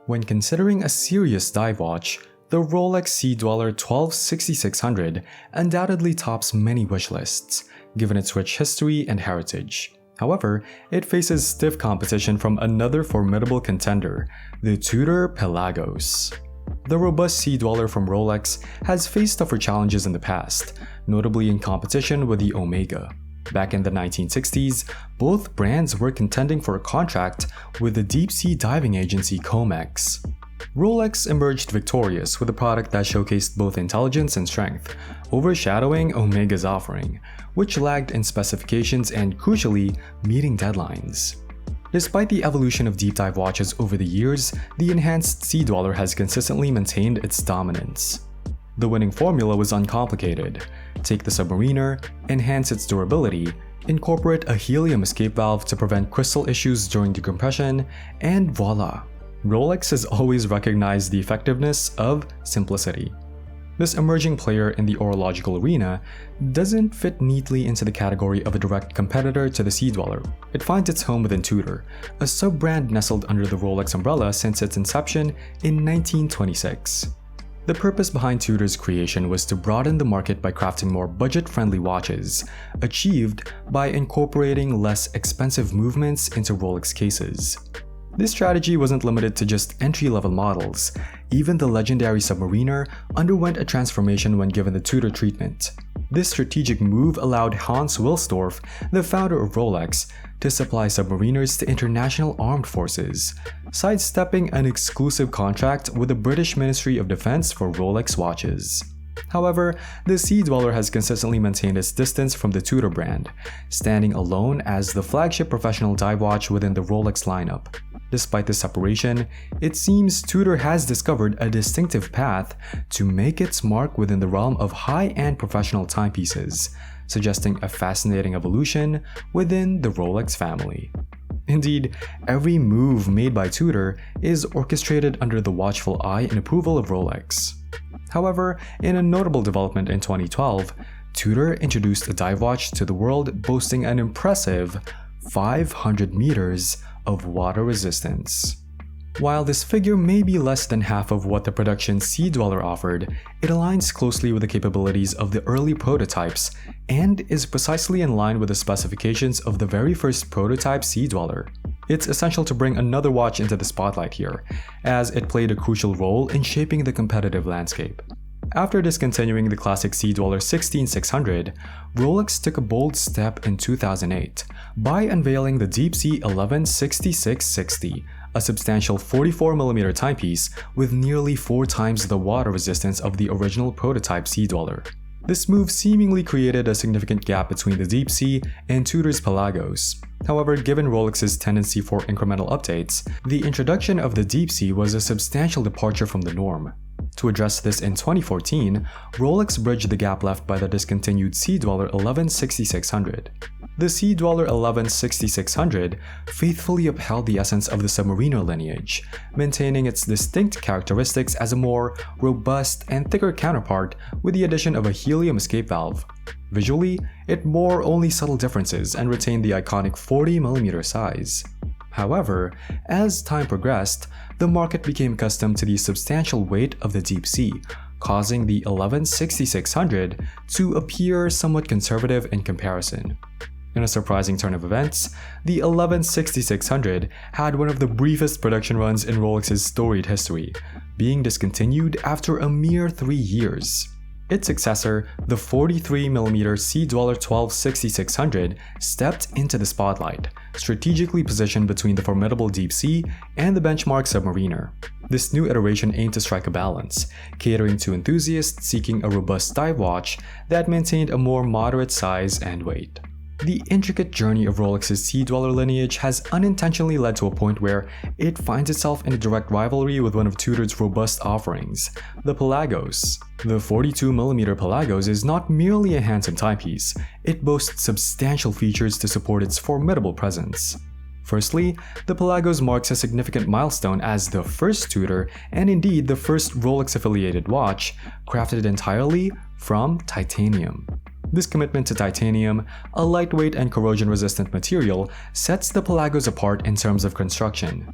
When considering a serious dive watch, the Rolex Sea-Dweller 126600 undoubtedly tops many wish lists, given its rich history and heritage. However, it faces stiff competition from another formidable contender, the Tudor Pelagos. The robust Sea-Dweller from Rolex has faced tougher challenges in the past, notably in competition with the Omega. Back in the 1960s, both brands were contending for a contract with the deep-sea diving agency COMEX. Rolex emerged victorious with a product that showcased both intelligence and strength, overshadowing Omega's offering, which lagged in specifications and, crucially, meeting deadlines. Despite the evolution of deep dive watches over the years, the enhanced Sea-Dweller has consistently maintained its dominance. The winning formula was uncomplicated. Take the Submariner, enhance its durability, incorporate a helium escape valve to prevent crystal issues during decompression, and voila! Rolex has always recognized the effectiveness of simplicity. This emerging player in the horological arena doesn't fit neatly into the category of a direct competitor to the Sea-Dweller. It finds its home within Tudor, a sub-brand nestled under the Rolex umbrella since its inception in 1926. The purpose behind Tudor's creation was to broaden the market by crafting more budget-friendly watches, achieved by incorporating less expensive movements into Rolex cases. This strategy wasn't limited to just entry-level models. Even the legendary Submariner underwent a transformation when given the Tudor treatment. This strategic move allowed Hans Wilsdorf, the founder of Rolex, to supply submariners to international armed forces, sidestepping an exclusive contract with the British Ministry of Defense for Rolex watches. However, the Sea-Dweller has consistently maintained its distance from the Tudor brand, standing alone as the flagship professional dive watch within the Rolex lineup. Despite this separation, it seems Tudor has discovered a distinctive path to make its mark within the realm of high-end professional timepieces, suggesting a fascinating evolution within the Rolex family. Indeed, every move made by Tudor is orchestrated under the watchful eye and approval of Rolex. However, in a notable development in 2012, Tudor introduced a dive watch to the world boasting an impressive 500 meters of water resistance. While this figure may be less than half of what the production Sea-Dweller offered, it aligns closely with the capabilities of the early prototypes and is precisely in line with the specifications of the very first prototype Sea-Dweller. It's essential to bring another watch into the spotlight here, as it played a crucial role in shaping the competitive landscape. After discontinuing the classic Sea-Dweller 16600, Rolex took a bold step in 2008 by unveiling the Deep Sea 116660, a substantial 44mm timepiece with nearly 4 times the water resistance of the original prototype Sea-Dweller. This move seemingly created a significant gap between the Deep Sea and Tudor's Pelagos. However, given Rolex's tendency for incremental updates, the introduction of the Deep Sea was a substantial departure from the norm. To address this in 2014, Rolex bridged the gap left by the discontinued Sea-Dweller 116600. The Sea-Dweller 116600 faithfully upheld the essence of the Submariner lineage, maintaining its distinct characteristics as a more robust and thicker counterpart with the addition of a helium escape valve. Visually, it bore only subtle differences and retained the iconic 40mm size. However, as time progressed, the market became accustomed to the substantial weight of the Deep Sea, causing the 116600 to appear somewhat conservative in comparison. In a surprising turn of events, the 116600 had one of the briefest production runs in Rolex's storied history, being discontinued after a mere 3 years. Its successor, the 43mm Sea-Dweller 126600, stepped into the spotlight, strategically positioned between the formidable Deep Sea and the benchmark Submariner. This new iteration aimed to strike a balance, catering to enthusiasts seeking a robust dive watch that maintained a more moderate size and weight. The intricate journey of Rolex's Sea-Dweller lineage has unintentionally led to a point where it finds itself in a direct rivalry with one of Tudor's robust offerings, the Pelagos. The 42mm Pelagos is not merely a handsome timepiece, it boasts substantial features to support its formidable presence. Firstly, the Pelagos marks a significant milestone as the first Tudor, and indeed the first Rolex-affiliated watch, crafted entirely from titanium. This commitment to titanium, a lightweight and corrosion-resistant material, sets the Pelagos apart in terms of construction.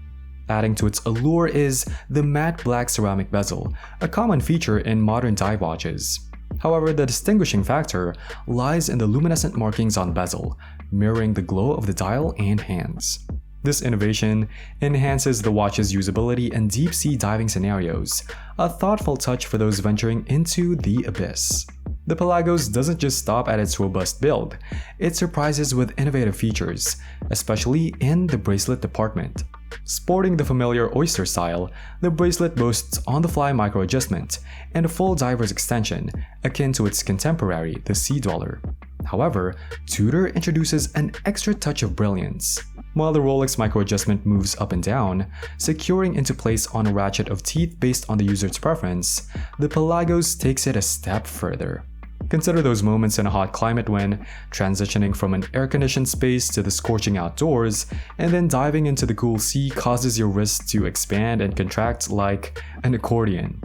Adding to its allure is the matte black ceramic bezel, a common feature in modern dive watches. However, the distinguishing factor lies in the luminescent markings on the bezel, mirroring the glow of the dial and hands. This innovation enhances the watch's usability in deep-sea diving scenarios, a thoughtful touch for those venturing into the abyss. The Pelagos doesn't just stop at its robust build, it surprises with innovative features, especially in the bracelet department. Sporting the familiar oyster style, the bracelet boasts on-the-fly micro-adjustment and a full diver's extension, akin to its contemporary, the Sea-Dweller. However, Tudor introduces an extra touch of brilliance. While the Rolex micro-adjustment moves up and down, securing into place on a ratchet of teeth based on the user's preference, the Pelagos takes it a step further. Consider those moments in a hot climate when transitioning from an air-conditioned space to the scorching outdoors, and then diving into the cool sea causes your wrists to expand and contract like an accordion.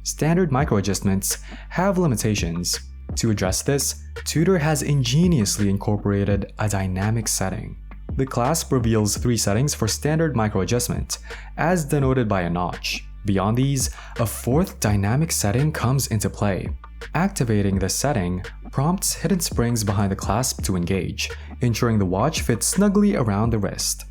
Standard micro-adjustments have limitations. To address this, Tudor has ingeniously incorporated a dynamic setting. The clasp reveals 3 settings for standard micro-adjustment, as denoted by a notch. Beyond these, a 4th dynamic setting comes into play. Activating this setting prompts hidden springs behind the clasp to engage, ensuring the watch fits snugly around the wrist.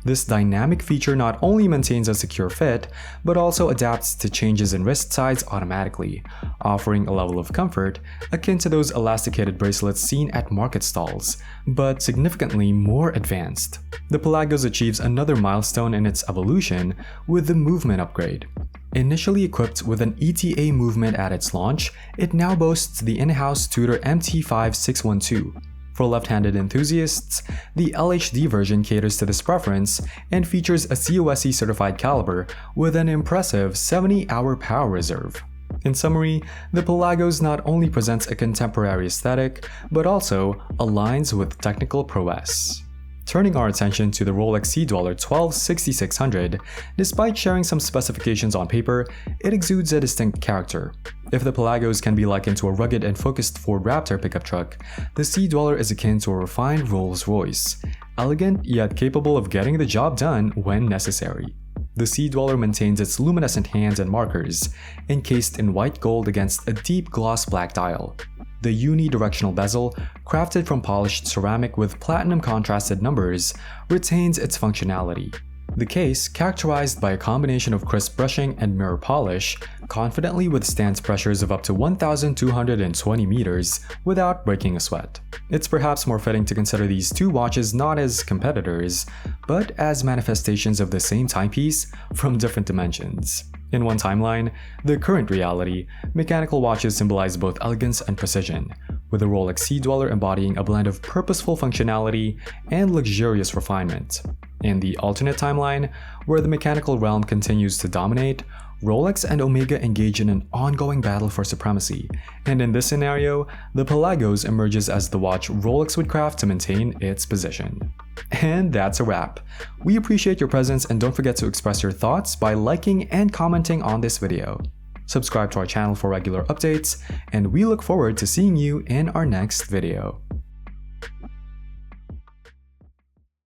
This dynamic feature not only maintains a secure fit, but also adapts to changes in wrist size automatically, offering a level of comfort akin to those elasticated bracelets seen at market stalls, but significantly more advanced. The Pelagos achieves another milestone in its evolution with the movement upgrade. Initially equipped with an ETA movement at its launch, it now boasts the in-house Tudor MT5612. For left-handed enthusiasts, the LHD version caters to this preference and features a COSC certified caliber with an impressive 70-hour power reserve. In summary, the Pelagos not only presents a contemporary aesthetic, but also aligns with technical prowess. Turning our attention to the Rolex Sea-Dweller 12-6600, despite sharing some specifications on paper, it exudes a distinct character. If the Pelagos can be likened to a rugged and focused Ford Raptor pickup truck, the Sea-Dweller is akin to a refined Rolls-Royce, elegant yet capable of getting the job done when necessary. The Sea-Dweller maintains its luminescent hands and markers, encased in white gold against a deep gloss black dial. The unidirectional bezel, crafted from polished ceramic with platinum contrasted numbers, retains its functionality. The case, characterized by a combination of crisp brushing and mirror polish, confidently withstands pressures of up to 1,220 meters without breaking a sweat. It's perhaps more fitting to consider these two watches not as competitors, but as manifestations of the same timepiece from different dimensions. In one timeline, the current reality, mechanical watches symbolize both elegance and precision, with the Rolex Sea-Dweller embodying a blend of purposeful functionality and luxurious refinement. In the alternate timeline, where the mechanical realm continues to dominate, Rolex and Omega engage in an ongoing battle for supremacy, and in this scenario, the Pelagos emerges as the watch Rolex would craft to maintain its position. And that's a wrap. We appreciate your presence and don't forget to express your thoughts by liking and commenting on this video. Subscribe to our channel for regular updates, and we look forward to seeing you in our next video.